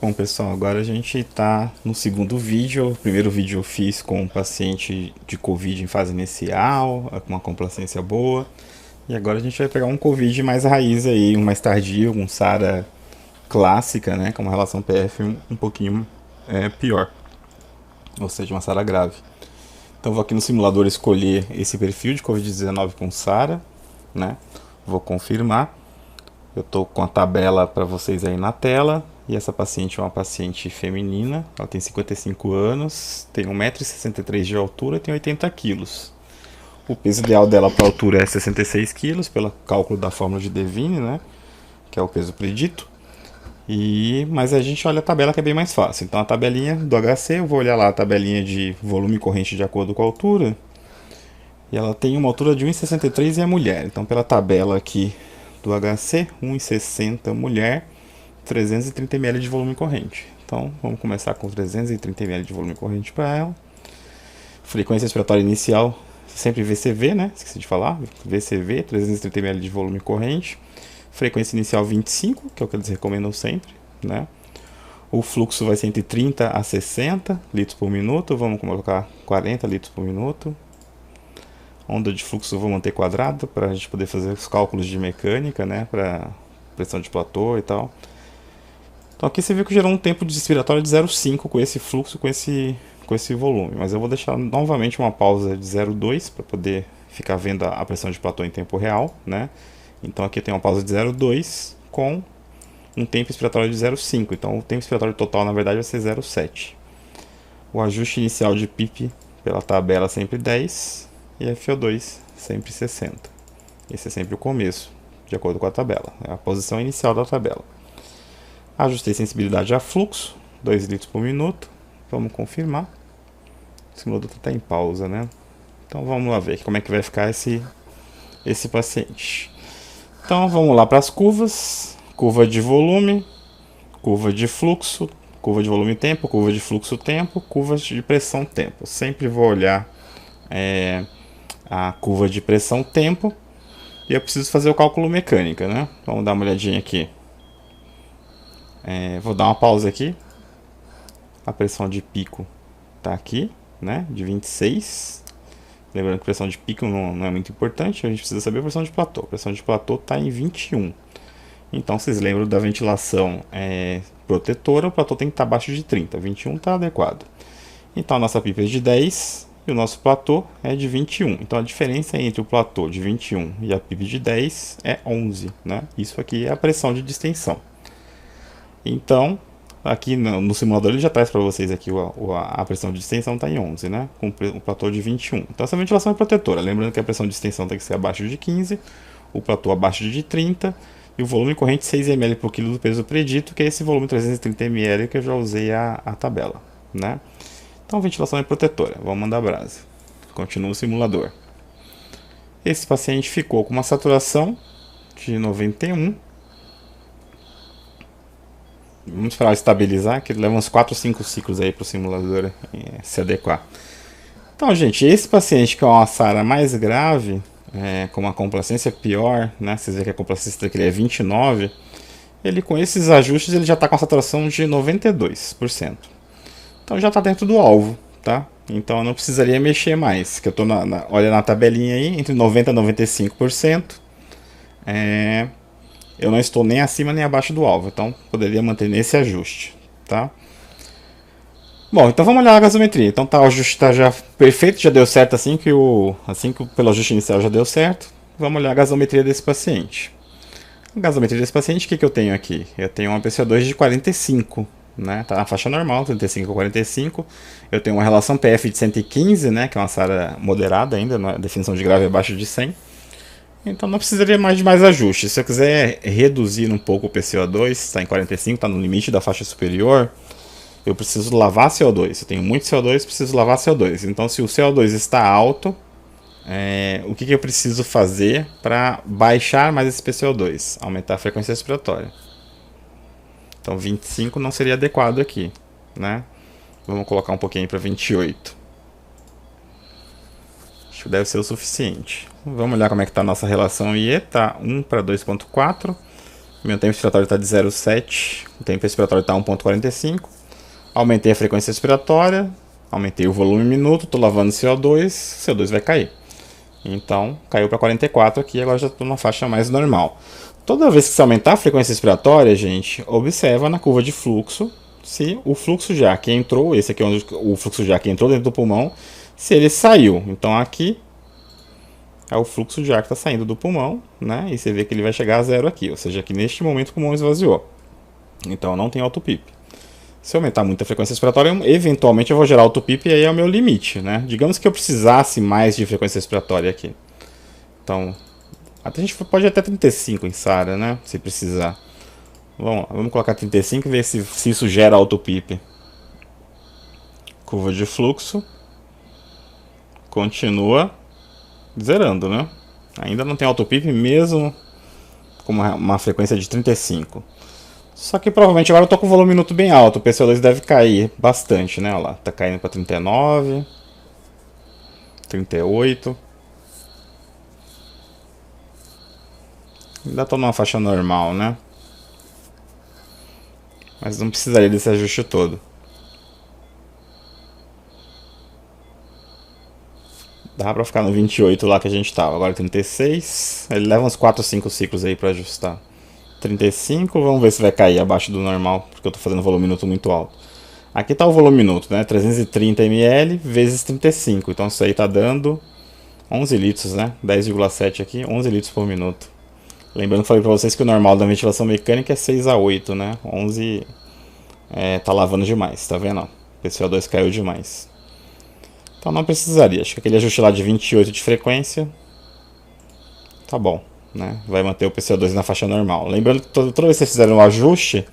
Bom, pessoal, agora a gente está no segundo vídeo. O primeiro vídeo eu fiz com um paciente de Covid em fase inicial, com uma complacência boa. E agora a gente vai pegar um Covid mais raiz aí, um mais tardio, um SARA clássica, né, com uma relação PF um pouquinho pior, ou seja, uma SARA grave. Então vou aqui no simulador escolher esse perfil de Covid-19 com SARA, né? Vou confirmar. Eu estou com a tabela para vocês aí na tela. E essa paciente é uma paciente feminina. Ela tem 55 anos, tem 1,63 m de altura e tem 80 quilos. O peso ideal dela para a altura é 66 quilos, pelo cálculo da fórmula de Devine, né? Que é o peso predito. Mas a gente olha a tabela que é bem mais fácil. Então a tabelinha do HC, eu vou olhar lá a tabelinha de volume corrente de acordo com a altura. E ela tem uma altura de 1,63 e é mulher. Então pela tabela aqui do HC, 1,60 mulher, 330 ml de volume corrente. Então vamos começar com 330 ml de volume corrente para ela. Frequência respiratória inicial, sempre VCV, né? Esqueci de falar. VCV, 330 ml de volume corrente. Frequência inicial 25, que é o que eles recomendam sempre, né? O fluxo vai ser entre 30 a 60 litros por minuto. Vamos colocar 40 litros por minuto. Onda de fluxo eu vou manter quadrada para a gente poder fazer os cálculos de mecânica, né? Para pressão de platô e tal. Então aqui você viu que gerou um tempo de respiratório de 0,5 com esse fluxo, com esse volume. Mas eu vou deixar novamente uma pausa de 0,2 para poder ficar vendo a pressão de platô em tempo real, né? Então aqui tem uma pausa de 0,2 com um tempo expiratório de 0,5. Então o tempo expiratório total na verdade vai ser 0,7. O ajuste inicial de PIP pela tabela sempre 10 e FO2 sempre 60. Esse é sempre o começo, de acordo com a tabela, é a posição inicial da tabela. Ajustei sensibilidade a fluxo, 2 litros por minuto. Vamos confirmar. O simulador está em pausa, né? Então vamos lá ver como é que vai ficar esse paciente. Então vamos lá para as curvas. Curva de volume, curva de fluxo, curva de volume tempo, curva de fluxo tempo, curva de pressão tempo. Sempre vou olhar a curva de pressão tempo e eu preciso fazer o cálculo mecânica, né? Vamos dar uma olhadinha aqui. Vou dar uma pausa aqui. A pressão de pico está aqui, né? De 26. Lembrando que a pressão de pico não é muito importante, a gente precisa saber a pressão de platô. A pressão de platô está em 21. Então vocês lembram da ventilação protetora, o platô tem que estar abaixo de 30. 21 está adequado. Então a nossa pipa é de 10 e o nosso platô é de 21. Então a diferença entre o platô de 21 e a pipa de 10 é 11, né? Isso aqui é a pressão de distensão. Então, aqui no simulador ele já traz para vocês aqui a pressão de distensão está em 11, né? Com o platô de 21. Então essa ventilação é protetora. Lembrando que a pressão de distensão tem que ser abaixo de 15, o platô abaixo de 30 e o volume corrente 6 ml por quilo do peso predito, que é esse volume 330 ml que eu já usei a tabela, né? Então a ventilação é protetora. Vamos mandar brasa. Continua o simulador. Esse paciente ficou com uma saturação de 91. Vamos esperar estabilizar, que leva uns 4 ou 5 ciclos aí para o simulador se adequar. Então, gente, esse paciente que é uma SARA mais grave, com uma complacência pior, né? Vocês veem que a complacência dele é 29, ele com esses ajustes ele já está com a saturação de 92%. Então já está dentro do alvo, tá? Então eu não precisaria mexer mais, que eu estou olha na tabelinha aí, entre 90% e 95%. Eu não estou nem acima nem abaixo do alvo, então poderia manter nesse ajuste, tá? Bom, então vamos olhar a gasometria. Então tá, o ajuste está já perfeito, já deu certo assim que pelo ajuste inicial já deu certo. Vamos olhar a gasometria desse paciente. A gasometria desse paciente, o que eu tenho aqui? Eu tenho uma PCO2 de 45, né? Tá na faixa normal, 35 a 45. Eu tenho uma relação PF de 115, né? Que é uma SARA moderada ainda, a definição de grave abaixo de 100. Então não precisaria mais de mais ajustes. Se eu quiser reduzir um pouco o PCO2, está em 45, está no limite da faixa superior, eu preciso lavar CO2. Eu tenho muito CO2, preciso lavar CO2. Então se o CO2 está alto, o que eu preciso fazer para baixar mais esse PCO2? Aumentar a frequência respiratória. Então 25 não seria adequado aqui, né? Vamos colocar um pouquinho para 28. Acho que deve ser o suficiente. Vamos olhar como é que está a nossa relação IE. Está 1 para 2,4. Meu tempo respiratório está de 0,7. O tempo respiratório está 1,45. Aumentei a frequência respiratória. Aumentei o volume em minuto. Estou lavando CO2. CO2 vai cair. Então, caiu para 44 aqui. Agora já estou numa faixa mais normal. Toda vez que você aumentar a frequência respiratória, gente, observa na curva de fluxo se o fluxo de ar que entrou, esse aqui é o fluxo de ar que entrou dentro do pulmão, se ele saiu. Então aqui é o fluxo de ar que está saindo do pulmão, né? E você vê que ele vai chegar a zero aqui, ou seja, que neste momento o pulmão esvaziou. Então não tem autopip. Se eu aumentar muito a frequência respiratória, eventualmente eu vou gerar autopip e aí é o meu limite, né? Digamos que eu precisasse mais de frequência respiratória aqui. Então, a gente pode ir até 35 em SARA, né? Se precisar. Vamos lá, vamos colocar 35 e ver se isso gera autopip. Curva de fluxo. Continua zerando, né? Ainda não tem autopip mesmo com uma frequência de 35. Só que provavelmente agora eu tô com o volume minuto bem alto. O PCO2 deve cair bastante, né? Olha lá, tá caindo para 39, 38. Ainda tô numa faixa normal, né? Mas não precisaria desse ajuste todo. Dá pra ficar no 28 lá que a gente tava. Agora 36. Ele leva uns 4 ou 5 ciclos aí pra ajustar. 35, vamos ver se vai cair abaixo do normal, porque eu tô fazendo volume minuto muito alto. Aqui tá o volume minuto, né? 330 ml vezes 35. Então isso aí tá dando 11 litros, né? 10,7 aqui, 11 litros por minuto. Lembrando que eu falei pra vocês que o normal da ventilação mecânica é 6 a 8, né? 11 tá lavando demais, tá vendo? O PCO2 caiu demais. Então não precisaria. Acho que aquele ajuste lá de 28 de frequência tá bom, né? Vai manter o PCO2 na faixa normal. Lembrando que toda vez que vocês fizerem um ajuste,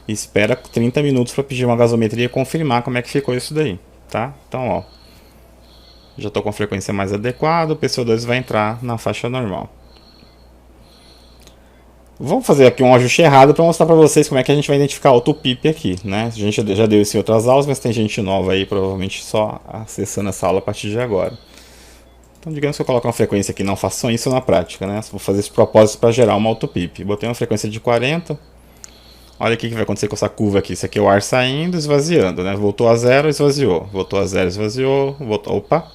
espera 30 minutos para pedir uma gasometria e confirmar como é que ficou isso daí, tá? Então, ó, já estou com a frequência mais adequada, o PCO2 vai entrar na faixa normal. Vamos fazer aqui um ajuste errado para mostrar para vocês como é que a gente vai identificar autopip aqui, né? A gente já deu isso em outras aulas, mas tem gente nova aí, provavelmente só acessando essa aula a partir de agora. Então, digamos que eu coloco uma frequência aqui, não façam isso na prática, né? Vou fazer esse propósito para gerar uma autopip. Botei uma frequência de 40. Olha o que vai acontecer com essa curva aqui. Isso aqui é o ar saindo, esvaziando, né? Voltou a zero, esvaziou. Voltou a zero, esvaziou. Voltou... Opa!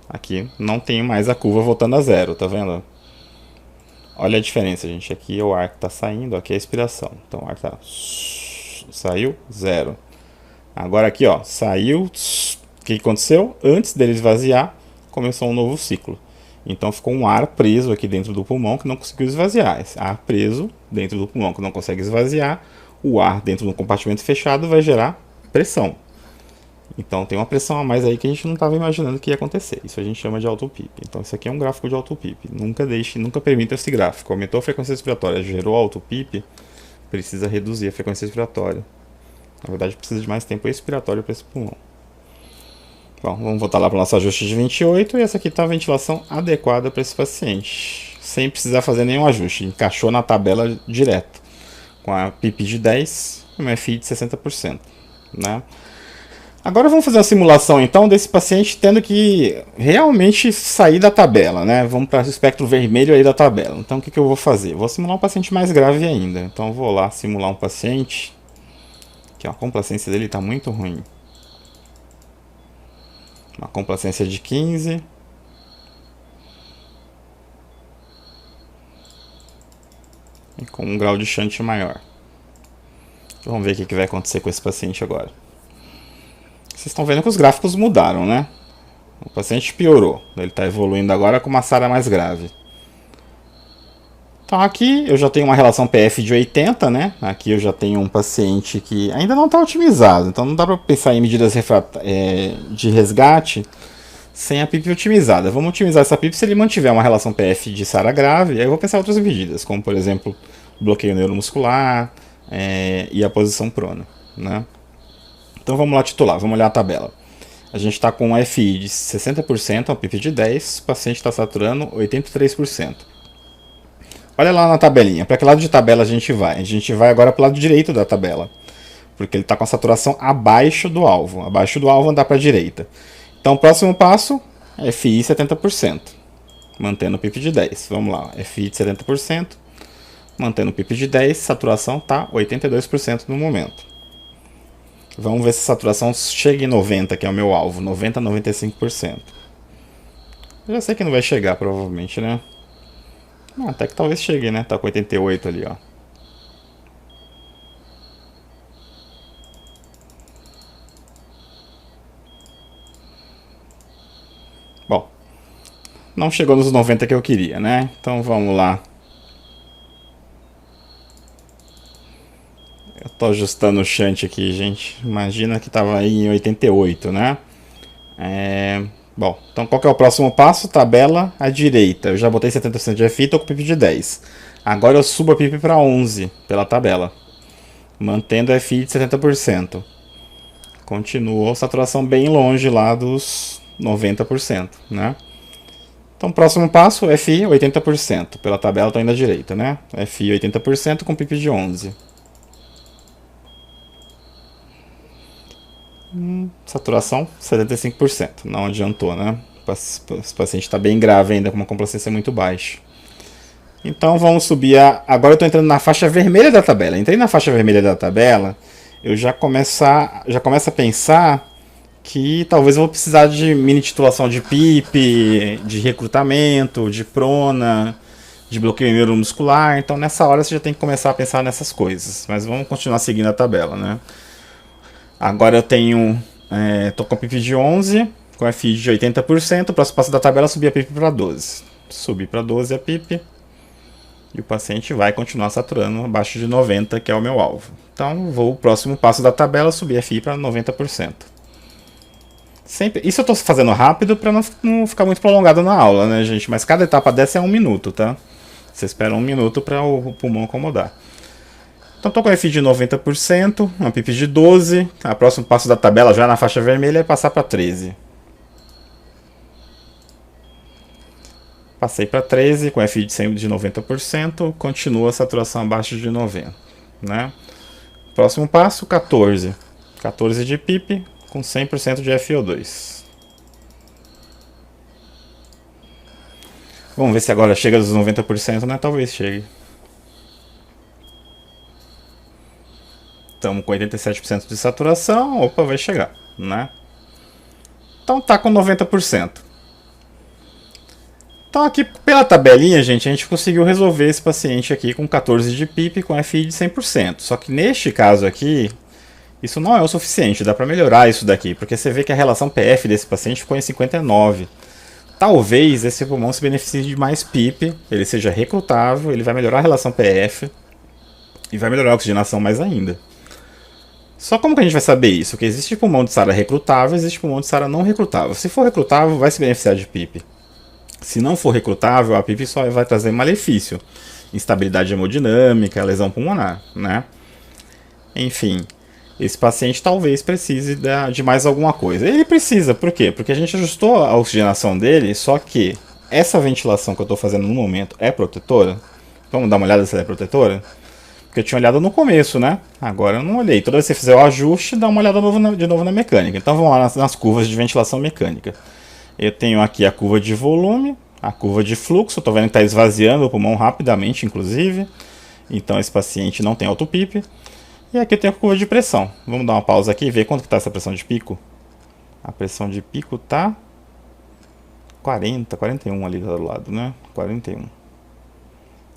Aqui não tem mais a curva voltando a zero, tá vendo? Olha a diferença, gente. Aqui é o ar que está saindo, aqui é a expiração. Então o ar tá... Saiu, zero. Agora aqui, ó, saiu. O que aconteceu? Antes dele esvaziar, começou um novo ciclo. Então ficou um ar preso aqui dentro do pulmão que não conseguiu esvaziar. Esse ar preso dentro do pulmão que não consegue esvaziar, o ar dentro do compartimento fechado vai gerar pressão. Então tem uma pressão a mais aí que a gente não estava imaginando que ia acontecer. Isso a gente chama de autopip. Então isso aqui é um gráfico de autopip. Nunca permita esse gráfico. Aumentou a frequência respiratória, gerou autopip, precisa reduzir a frequência respiratória. Na verdade precisa de mais tempo expiratório para esse pulmão. Bom, vamos voltar lá para o nosso ajuste de 28 e essa aqui está a ventilação adequada para esse paciente. Sem precisar fazer nenhum ajuste, encaixou na tabela direto. Com a PIP de 10 e uma FI de 60%. Né? Agora vamos fazer uma simulação então desse paciente tendo que realmente sair da tabela. Né? Vamos para o espectro vermelho aí da tabela. Então o que eu vou fazer? Vou simular um paciente mais grave ainda. Então eu vou lá simular um paciente que a complacência dele está muito ruim. Uma complacência de 15. E com um grau de shunt maior. Vamos ver o que vai acontecer com esse paciente agora. Vocês estão vendo que os gráficos mudaram, né? O paciente piorou. Ele está evoluindo agora com uma SARA mais grave. Então aqui eu já tenho uma relação PF de 80, né? Aqui eu já tenho um paciente que ainda não está otimizado. Então não dá para pensar em medidas de resgate sem a PIP otimizada. Vamos otimizar essa PIP se ele mantiver uma relação PF de SARA grave. Aí eu vou pensar em outras medidas, como por exemplo, bloqueio neuromuscular e a posição prona, né? Então vamos lá titular, vamos olhar a tabela. A gente está com um FI de 60%, uma PIP de 10, o paciente está saturando 83%. Olha lá na tabelinha, para que lado de tabela a gente vai? A gente vai agora para o lado direito da tabela, porque ele está com a saturação abaixo do alvo. Abaixo do alvo andar para a direita. Então o próximo passo, FI 70%, mantendo o PIP de 10. Vamos lá, FI de 70%, Mantendo o PIP de 10, saturação tá 82% no momento. Vamos ver se a saturação chega em 90, que é o meu alvo, 90 a 95%. Eu já sei que não vai chegar, provavelmente, né? Até que talvez chegue, né? Tá com 88 ali, ó. Bom, não chegou nos 90 que eu queria, né? Então vamos lá. Eu tô ajustando o shunt aqui, gente. Imagina que tava aí em 88, né? Bom, então qual que é o próximo passo? Tabela à direita. Eu já botei 70% de FI, tô com PIP de 10. Agora eu subo a PIP para 11 pela tabela, mantendo a FI de 70%. Continuou a saturação bem longe lá dos 90%, né? Então, próximo passo, FI 80%. Pela tabela tá indo à direita, né? FI 80% com PIP de 11. Saturação 75%. Não adiantou, né? Esse paciente está bem grave ainda, com uma complacência muito baixa. Então vamos subir agora eu estou entrando na faixa vermelha da tabela. Entrei na faixa vermelha da tabela, eu já começo a pensar que talvez eu vou precisar de mini titulação de PIP, de recrutamento, de prona, de bloqueio neuromuscular. Então nessa hora você já tem que começar a pensar nessas coisas. Mas vamos continuar seguindo a tabela, né? Agora eu tenho, tô com a PIP de 11, com a FI de 80%. O próximo passo da tabela é subir a PIP para 12. Subir para 12 a PIP. E o paciente vai continuar saturando abaixo de 90, que é o meu alvo. Então, vou o próximo passo da tabela, subir a FI para 90%. Isso eu estou fazendo rápido para não ficar muito prolongado na aula, né, gente? Mas cada etapa dessa é 1 minuto, tá? Você espera 1 minuto para o pulmão acomodar. Então, estou com a FI de 90%, uma PIP de 12. O próximo passo da tabela, já na faixa vermelha, é passar para 13. Passei para 13, com FI de 90%, continua a saturação abaixo de 90, né? Próximo passo, 14. 14 de PIP, com 100% de FiO2. Vamos ver se agora chega dos 90%, né? Talvez chegue. Estamos com 87% de saturação, opa, vai chegar, né? Então tá com 90%. Então aqui pela tabelinha, gente, a gente conseguiu resolver esse paciente aqui com 14 de PIP com FI de 100%. Só que neste caso aqui, isso não é o suficiente, dá para melhorar isso daqui, porque você vê que a relação PF desse paciente ficou em 59. Talvez esse pulmão se beneficie de mais PIP, ele seja recrutável, ele vai melhorar a relação PF e vai melhorar a oxigenação mais ainda. Só como que a gente vai saber isso? Porque existe pulmão de SARA recrutável, existe pulmão de SARA não recrutável. Se for recrutável, vai se beneficiar de PIP. Se não for recrutável, a PIP só vai trazer malefício, instabilidade hemodinâmica, lesão pulmonar, né? Enfim, esse paciente talvez precise de mais alguma coisa. Ele precisa, por quê? Porque a gente ajustou a oxigenação dele, só que essa ventilação que eu estou fazendo no momento é protetora? Vamos dar uma olhada se ela é protetora? Porque eu tinha olhado no começo, né? Agora eu não olhei. Toda vez que você fizer o ajuste, dá uma olhada de novo na mecânica. Então vamos lá nas curvas de ventilação mecânica. Eu tenho aqui a curva de volume, a curva de fluxo, estou vendo que está esvaziando o pulmão rapidamente, inclusive. Então esse paciente não tem alto PIP. E aqui eu tenho a curva de pressão. Vamos dar uma pausa aqui e ver quanto está essa pressão de pico. A pressão de pico está 40, 41 ali do lado, né? 41.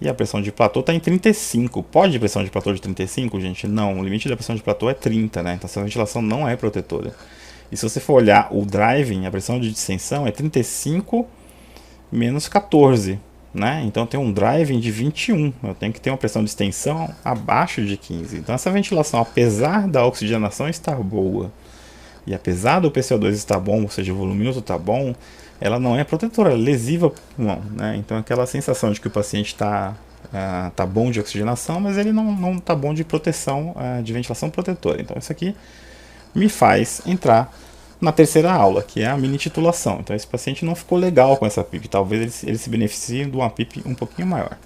E a pressão de platô está em 35. Pode pressão de platô de 35, gente? Não, o limite da pressão de platô é 30, né? Então essa ventilação não é protetora. E se você for olhar o driving, a pressão de distensão é 35 menos 14, né? Então tem um driving de 21. Eu tenho que ter uma pressão de distensão abaixo de 15. Então essa ventilação, apesar da oxigenação estar boa e apesar do PCO2 estar bom, ou seja, o voluminoso está bom, ela não é protetora, ela é lesiva para o pulmão, né? Então aquela sensação de que o paciente está bom de oxigenação, mas ele não está bom de proteção, de ventilação protetora. Então isso aqui me faz entrar na terceira aula, que é a mini titulação. Então esse paciente não ficou legal com essa PIP, talvez ele se beneficie de uma PIP um pouquinho maior.